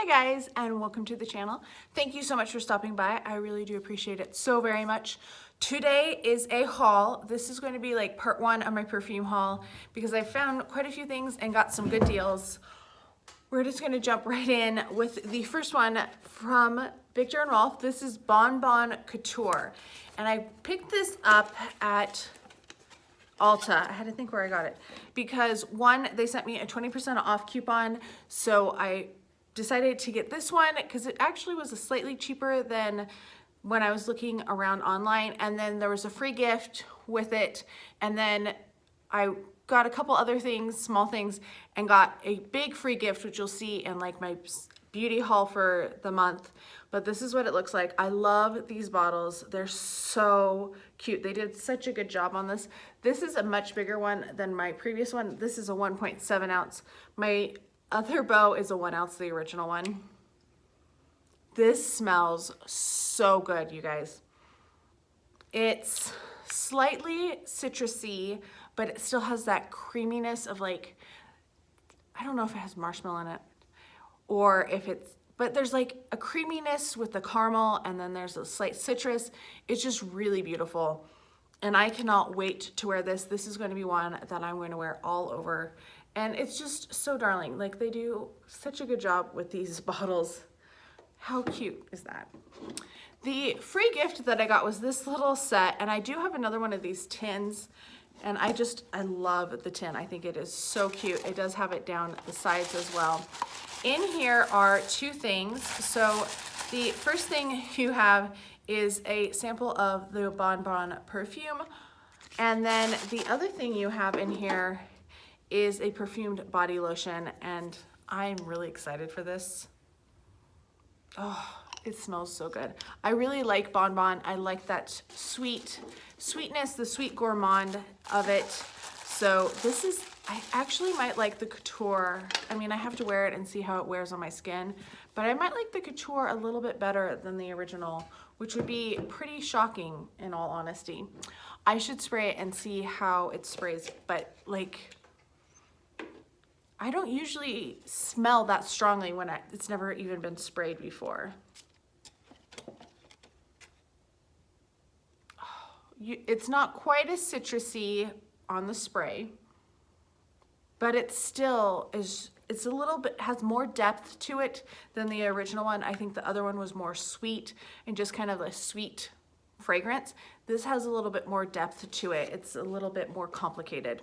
Hi guys, and welcome to the channel. Thank you so much for stopping by. I really do appreciate it so very much. Today is a haul. This is going to be like part one of my perfume haul because I found quite a few things and got some good deals. We're just going to jump right in with the first one from Viktor Rolf. This is Bonbon Couture, and I picked this up at Ulta. I had to think where I got it because one, they sent me a 20% off coupon, so I decided to get this one because it actually was slightly cheaper than when I was looking around online, and then there was a free gift with it, and then I got a couple other things, small things, and got a big free gift, which you'll see in like my beauty haul for the month. But this is what it looks like. I love these bottles. They're so cute. They did such a good job on this. This is a much bigger one than my previous one. This is a 1.7 ounce. My other bow is a 1 ounce, the original one. This smells so good, you guys. It's slightly citrusy, but it still has that creaminess of like, I don't know if it has marshmallow in it or if it's, but there's like a creaminess with the caramel, and then there's a slight citrus. It's just really beautiful. And I cannot wait to wear this. This is going to be one that I'm going to wear all over. And it's just so darling. Like, they do such a good job with these bottles. How cute is that? The free gift that I got was this little set, and I do have another one of these tins, and I love the tin. I think it is so cute. It does have it down the sides as well. In here are two things. So the first thing you have is a sample of the Bonbon perfume, and then the other thing you have in here is a perfumed body lotion, and I'm really excited for this. Oh, it smells so good. I really like Bonbon. I like that sweetness, the sweet gourmand of it. So this is, I actually might like the Couture. I mean, I have to wear it and see how it wears on my skin, but I might like the Couture a little bit better than the original, which would be pretty shocking in all honesty. I should spray it and see how it sprays, but like, I don't usually smell that strongly when it's never even been sprayed before. It's not quite as citrusy on the spray, but it still is, it's a little bit, has more depth to it than the original one. I think the other one was more sweet and just kind of a sweet fragrance. This has a little bit more depth to it. It's a little bit more complicated.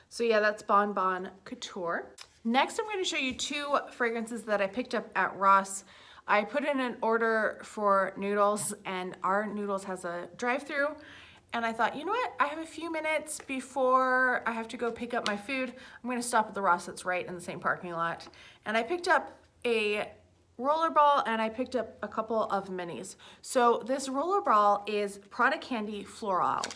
So yeah, that's Bonbon Couture. Next, I'm going to show you two fragrances that I picked up at Ross. I put in an order for Noodles, and our Noodles has a drive-through, and I thought, you know what? I have a few minutes before I have to go pick up my food. I'm going to stop at the Ross that's right in the same parking lot. And I picked up a rollerball, and I picked up a couple of minis. So this rollerball is Prada Candy Florale.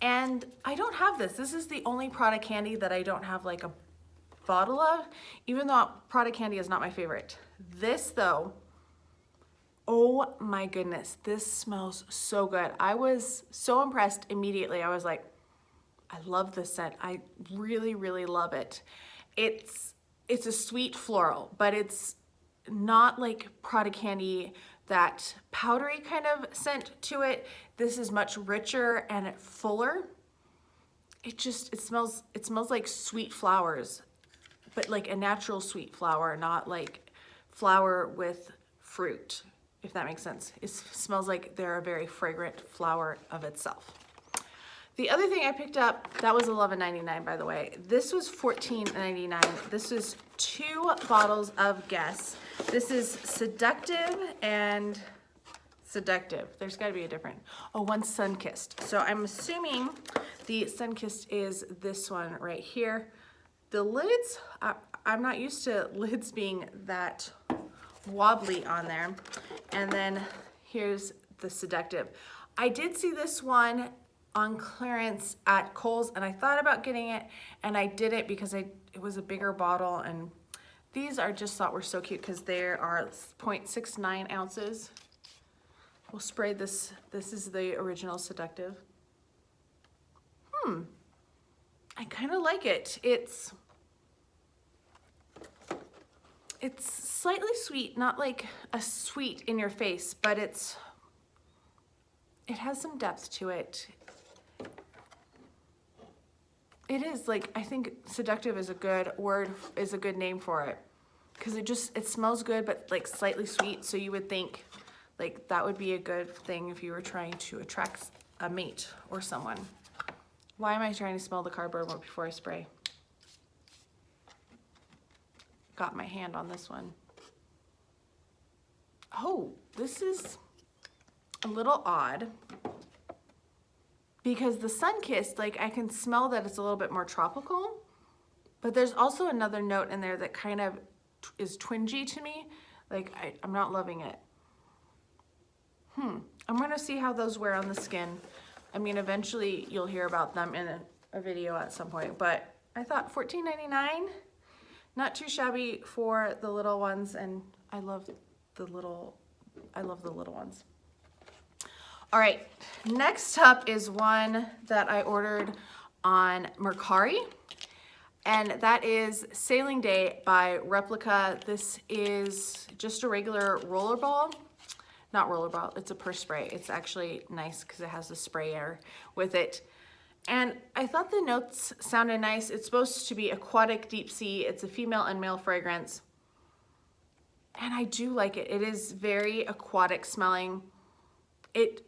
And I don't have this. This is the only Prada candy that I don't have like a bottle of, even though Prada candy is not my favorite. This though, oh my goodness, this smells so good. I was so impressed immediately. I was like, I love this scent. I really, really love it. It's a sweet floral, but it's not like Prada candy, that powdery kind of scent to it. This is much richer and fuller. It smells like sweet flowers, but like a natural sweet flower, not like flower with fruit, if that makes sense. It smells like they're a very fragrant flower of itself. The other thing I picked up, that was $11.99 by the way. This was $14.99. This was 2 bottles of Guess. This is Seductive and Seductive. There's gotta be a different, oh, one's Sunkissed. So I'm assuming the Sunkissed is this one right here. The lids, I'm not used to lids being that wobbly on there. And then here's the Seductive. I did see this one on clearance at Kohl's, and I thought about getting it, and I didn't because it was a bigger bottle, and these I just thought were so cute because they are 0.69 ounces. We'll spray this. This is the original Seductive. I kind of like it. It's slightly sweet, not like a sweet in your face, but it has some depth to it. It is like, I think seductive is a good word, is a good name for it. Because it smells good, but like slightly sweet. So you would think like that would be a good thing if you were trying to attract a mate or someone. Why am I trying to smell the cardboard before I spray? Got my hand on this one. Oh, this is a little odd because the Sunkissed, like I can smell that it's a little bit more tropical, but there's also another note in there that kind of is twingy to me. Like I'm not loving it. I'm gonna see how those wear on the skin. I mean, eventually you'll hear about them in a video at some point, but I thought $14.99, not too shabby for the little ones, and I love the little ones. All right, next up is one that I ordered on Mercari, and that is Sailing Day by Replica. This is just a regular roller ball. Not rollerball, it's a purse spray. It's actually nice because it has a sprayer with it. And I thought the notes sounded nice. It's supposed to be aquatic deep sea. It's a female and male fragrance. And I do like it. It is very aquatic smelling. It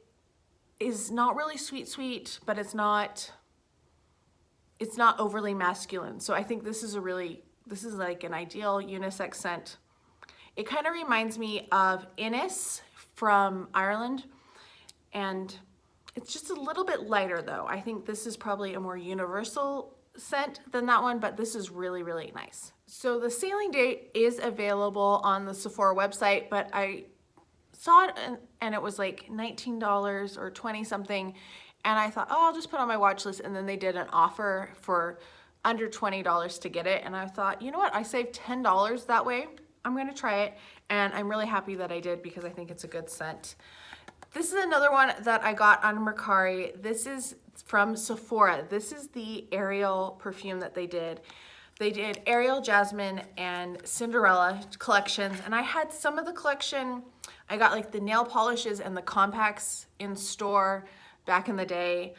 is not really sweet, but it's not overly masculine. So I think this is like an ideal unisex scent. It kind of reminds me of Innis from Ireland, and it's just a little bit lighter though. I think this is probably a more universal scent than that one, but this is really, really nice. So the Sailing Day is available on the Sephora website, but I saw it and it was like $19 or 20 something, and I thought, oh, I'll just put it on my watch list, and then they did an offer for under $20 to get it, and I thought, you know what, I saved $10 that way. I'm gonna try it, and I'm really happy that I did because I think it's a good scent. This is another one that I got on Mercari. This is from Sephora. This is the Ariel perfume that they did. They did Ariel, Jasmine, and Cinderella collections, and I had some of the collection. I got like the nail polishes and the compacts in store back in the day,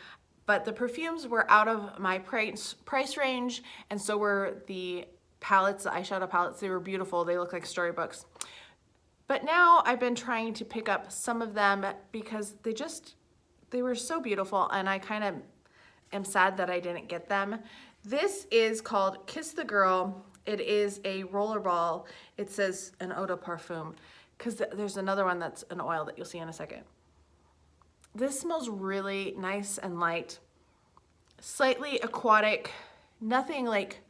but the perfumes were out of my price range, and so were the palettes, the eyeshadow palettes. They were beautiful. They look like storybooks. But now I've been trying to pick up some of them because they were so beautiful, and I kind of am sad that I didn't get them. This is called Kiss the Girl. It is a rollerball. It says an eau de parfum because there's another one that's an oil that you'll see in a second. This smells really nice and light, slightly aquatic, nothing like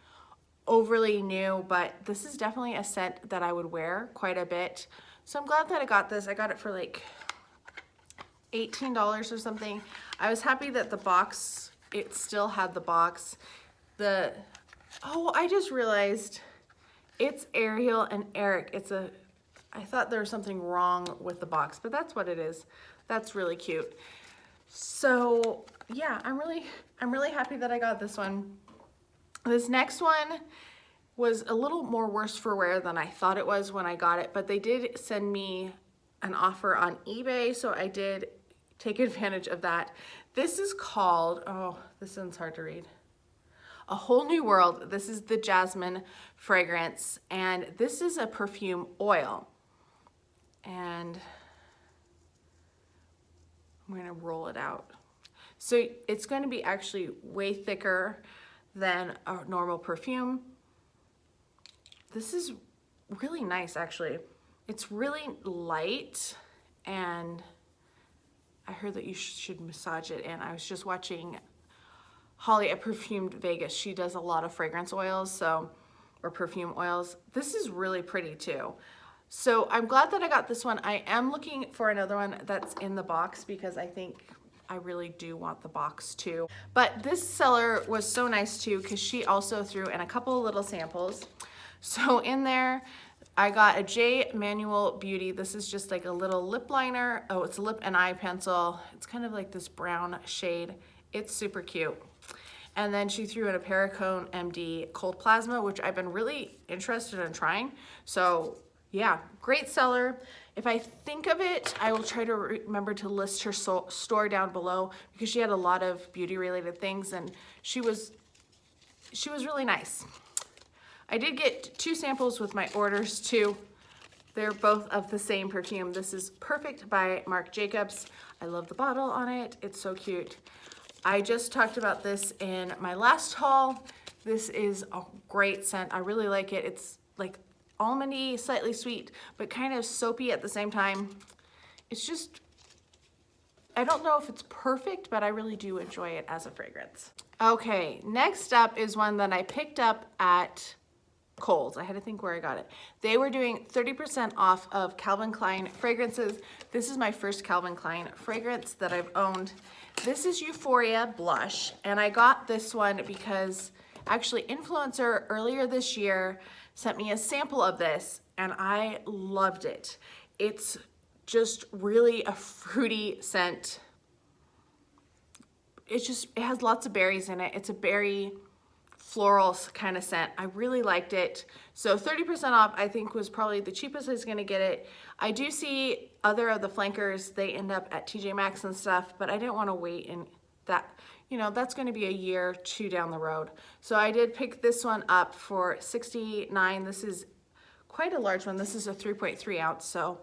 overly new, but this is definitely a scent that I would wear quite a bit. So I'm glad that I got this. I got it for like $18 or something. I was happy that the box, it still had the box. Oh, I just realized it's Ariel and Eric. I thought there was something wrong with the box, but that's what it is. That's really cute. So yeah, I'm really happy that I got this one. This next one was a little more worse for wear than I thought it was when I got it, but they did send me an offer on eBay, so I did take advantage of that. This is called, oh, this one's hard to read. A Whole New World. This is the Jasmine fragrance, and this is a perfume oil. And I'm going to roll it out. So it's going to be actually way thicker than a normal perfume. This is really nice, actually. It's really light, and I heard that you should massage it, and I was just watching Holly at Perfumed Vegas. She does a lot of fragrance oils, or perfume oils. This is really pretty too. So I'm glad that I got this one. I am looking for another one that's in the box because I think I really do want the box too. But this seller was so nice too because she also threw in a couple of little samples. So in there, I got a J Manual Beauty. This is just like a little lip liner. Oh, it's a lip and eye pencil. It's kind of like this brown shade. It's super cute. And then she threw in a Perricone MD Cold Plasma, which I've been really interested in trying. So yeah, great seller. If I think of it, I will try to remember to list her store down below because she had a lot of beauty related things and she was really nice. I did get 2 samples with my orders too. They're both of the same perfume. This is Perfect by Marc Jacobs. I love the bottle on it. It's so cute. I just talked about this in my last haul. This is a great scent. I really like it. It's like almondy, slightly sweet, but kind of soapy at the same time. It's just, I don't know if it's perfect, but I really do enjoy it as a fragrance. Okay, next up is one that I picked up at Kohl's. I had to think where I got it. They were doing 30% off of Calvin Klein fragrances. This is my first Calvin Klein fragrance that I've owned. This is Euphoria Blush, and I got this one because actually Influencer earlier this year sent me a sample of this and I loved it. It's just really a fruity scent. It has lots of berries in it. It's a berry floral kind of scent. I really liked it. So 30% off I think was probably the cheapest I was gonna get it. I do see other of the flankers, they end up at TJ Maxx and stuff, but I didn't wanna wait and that, you know, that's gonna be a year or 2 down the road. So I did pick this one up for $69. This is quite a large one. This is a 3.3 ounce, so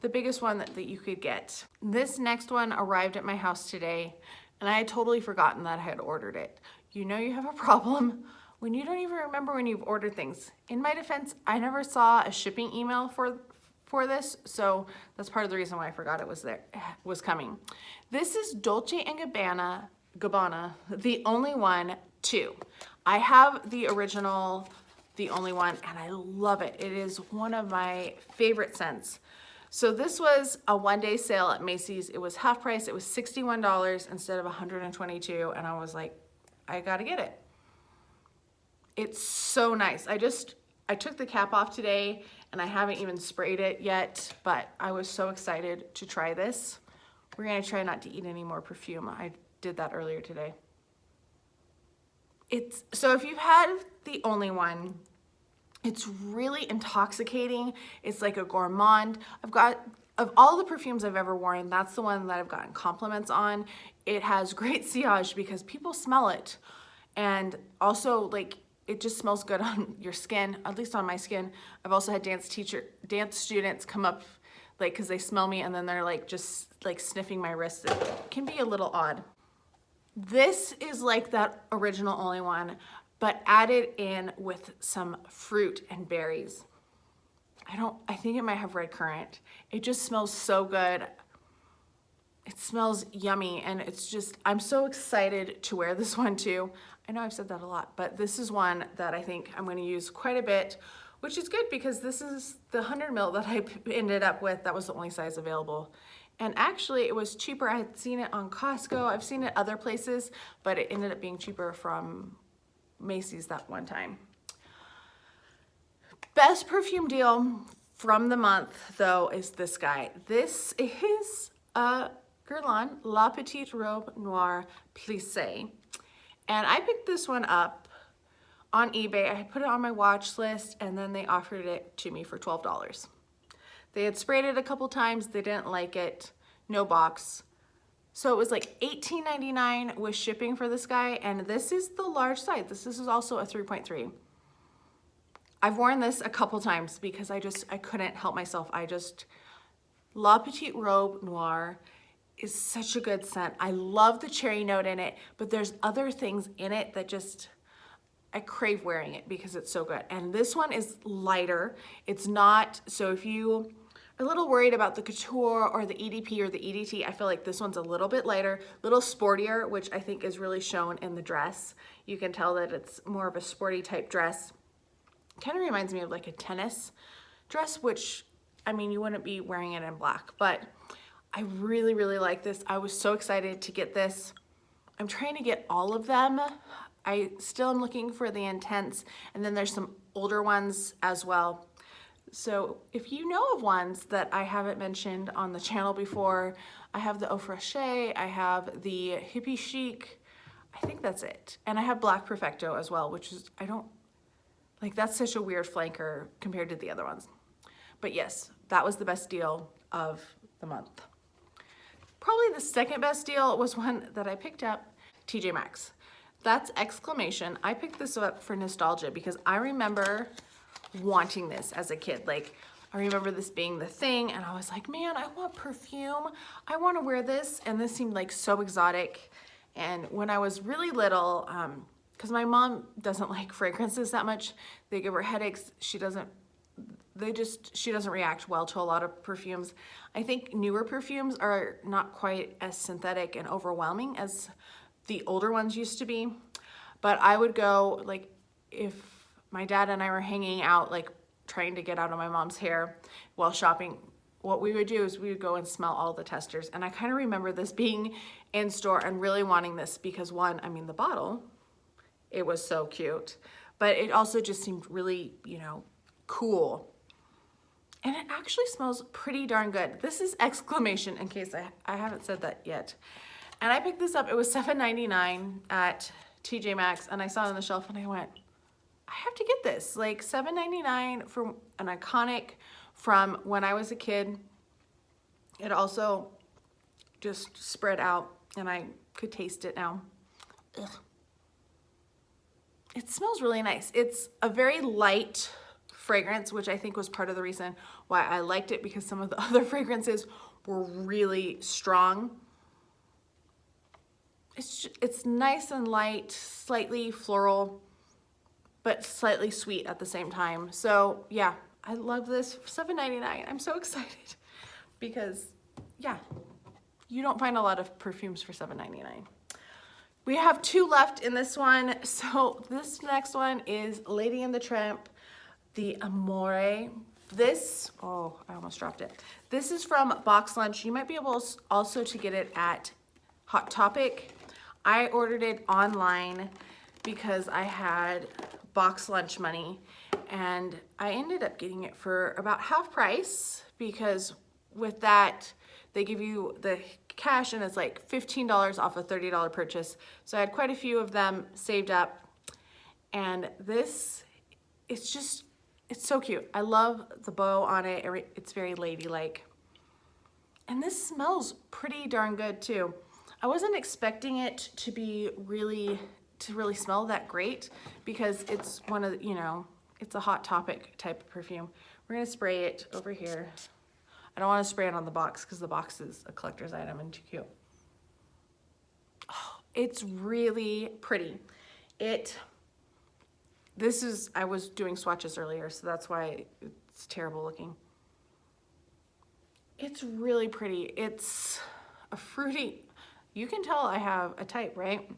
the biggest one that you could get. This next one arrived at my house today and I had totally forgotten that I had ordered it. You know you have a problem when you don't even remember when you've ordered things. In my defense, I never saw a shipping email for this, so that's part of the reason why I forgot it was coming. This is Dolce Gabbana, The Only One 2. I have the original, The Only One, and I love it. It is one of my favorite scents. So this was a one-day sale at Macy's. It was half price. It was $61 instead of $122, and I was like, I gotta get it. It's so nice. I took the cap off today and I haven't even sprayed it yet, but I was so excited to try this. We're gonna try not to eat any more perfume. I did that earlier today. So if you've had The Only One, it's really intoxicating. It's like a gourmand. Of all the perfumes I've ever worn, that's the one that I've gotten compliments on. It has great sillage because people smell it. And also like, it just smells good on your skin, at least on my skin. I've also had dance students come up like, cause they smell me and then they're like, just like sniffing my wrist. It can be a little odd. This is like that original Only One, but added in with some fruit and berries. I think it might have red currant. It just smells so good. It smells yummy and it's just, I'm so excited to wear this one too. I know I've said that a lot, but this is one that I think I'm gonna use quite a bit, which is good because this is the 100 ml that I ended up with. That was the only size available. And actually it was cheaper. I had seen it on Costco. I've seen it other places, but it ended up being cheaper from Macy's that one time. Best perfume deal from the month though is this guy. This is Guerlain La Petite Robe Noire Plissée. And I picked this one up on eBay. I put it on my watch list and then they offered it to me for $12. They had sprayed it a couple times. They didn't like it. No box. So it was like $18.99 with shipping for this guy. And this is the large size. This is also a 3.3. I've worn this a couple times because I couldn't help myself. La Petite Robe Noire is such a good scent. I love the cherry note in it, but there's other things in it that I crave wearing it because it's so good. And this one is lighter. It's not, so if you are a little worried about the Couture or the EDP or the EDT, I feel like this one's a little bit lighter, a little sportier, which I think is really shown in the dress. You can tell that it's more of a sporty type dress. Kind of reminds me of like a tennis dress, which, I mean, you wouldn't be wearing it in black, but I really, really like this. I was so excited to get this. I'm trying to get all of them. I still am looking for the Intense, and then there's some older ones as well. So if you know of ones that I haven't mentioned on the channel before, I have the Eau Fraiche, I have the Hippie Chic, I I think that's it. And I have Black Perfecto as well, which is, I don't, like that's such a weird flanker compared to the other ones. But yes, that was the best deal of the month. Probably the second best deal was one that I picked up, TJ Maxx. That's Exclamation. I picked this up for nostalgia because I remember wanting this as a kid. Like, I remember this being the thing and I was like, man, I want perfume. I want to wear this. And this seemed like so exotic. And when I was really little, because my mom doesn't like fragrances that much, they give her headaches. She doesn't react well to a lot of perfumes. I think newer perfumes are not quite as synthetic and overwhelming as the older ones used to be. But I would go, like, if my dad and I were hanging out, like trying to get out of my mom's hair while shopping, what we would do is we would go and smell all the testers. And I kind of remember this being in store and really wanting this because one, I mean, the bottle, it was so cute, but it also just seemed really, you know, cool. And it actually smells pretty darn good. This is Exclamation, in case I haven't said that yet. And I picked this up, it was $7.99 at TJ Maxx, and I saw it on the shelf and I went, I have to get this. Like $7.99 for an iconic from when I was a kid. It also just spread out and I could taste it now. Ugh. It smells really nice. It's a very light fragrance, which I think was part of the reason why I liked it, because some of the other fragrances were really strong. It's nice and light, slightly floral, but slightly sweet at the same time. So yeah, I love this. $7.99. I'm so excited because yeah, you don't find a lot of perfumes for $7.99. We have two left in this one. So this next one is Lady and the Tramp, the Amore. This, oh, I almost dropped it. This is from Box Lunch. You might be able also to get it at Hot Topic. I ordered it online because I had Box Lunch money and I ended up getting it for about half price because with that, they give you the cash and it's like $15 off a $30 purchase. So I had quite a few of them saved up. And this, it's so cute. I love the bow on it. It's very ladylike. And this smells pretty darn good too. I wasn't expecting it to be really smell that great because it's one of the, you know, it's a Hot Topic type of perfume. We're gonna spray it over here. I don't want to spray it on the box because the box is a collector's item and too cute. Oh, it's really pretty. I was doing swatches earlier, so that's why it's terrible looking. It's really pretty. It's a fruity, you can tell I have a type, right?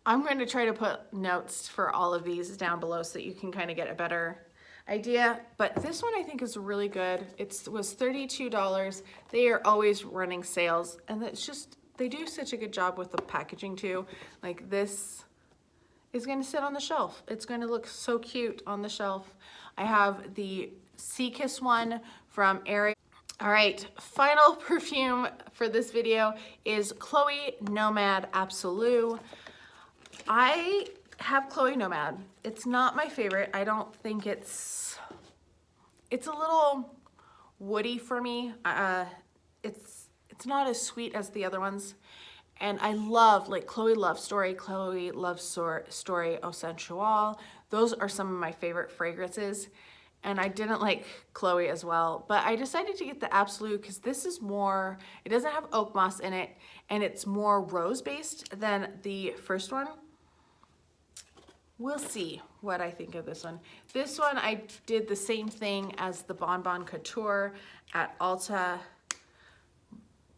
I'm going to try to put notes for all of these down below so that you can kind of get a better idea. But this one I think is really good. It was $32. They are always running sales, and it's just, they do such a good job with the packaging too. Like this is going to sit on the shelf. It's going to look so cute on the shelf. I have the Sunkissed one from Eric. All right, final perfume for this video is Chloe Nomade Absolu. I have Chloe Nomade. It's not my favorite. I don't think it's a little woody for me. It's not as sweet as the other ones. And I love, like, Chloe Love Story, Chloe Love Story Au Sensual. Those are some of my favorite fragrances. And I didn't like Chloe as well, but I decided to get the Absolu because this is more, it doesn't have oak moss in it, and it's more rose based than the first one. We'll see what I think of this one. This one, I did the same thing as the Bonbon Couture at Ulta.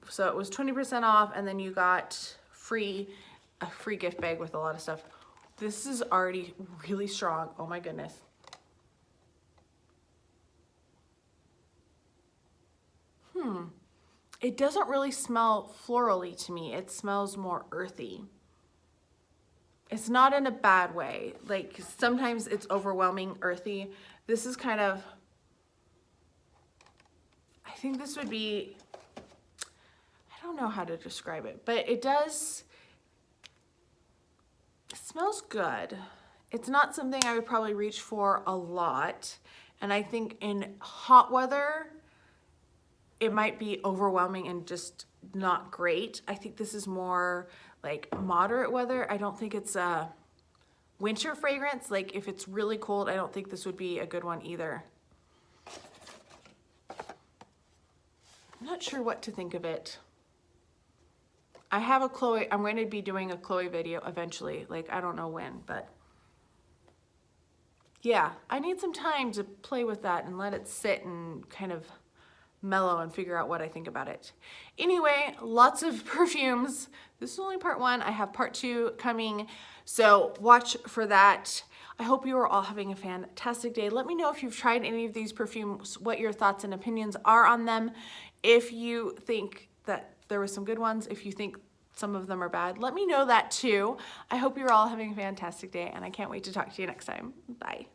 So it was 20% off, and then you got a free gift bag with a lot of stuff. This is already really strong. Oh my goodness. It doesn't really smell florally to me. It smells more earthy. It's not in a bad way. Like sometimes it's overwhelming earthy. This is kind of, I think this would be, I don't know how to describe it, but it does, smells good. It's not something I would probably reach for a lot. And I think in hot weather, it might be overwhelming and just not great. I think this is more like moderate weather. I don't think it's a winter fragrance. Like if it's really cold, I don't think this would be a good one either. I'm not sure what to think of it. I have a Chloe, I'm going to be doing a Chloe video eventually. Like I don't know when, but yeah, I need some time to play with that and let it sit and kind of mellow and figure out what I think about it. Anyway, lots of perfumes. This is only part 1. I have part 2 coming, so watch for that. I hope you are all having a fantastic day. Let me know if you've tried any of these perfumes, what your thoughts and opinions are on them. If you think that there were some good ones, if you think some of them are bad, let me know that too. I hope you're all having a fantastic day, and I can't wait to talk to you next time. Bye.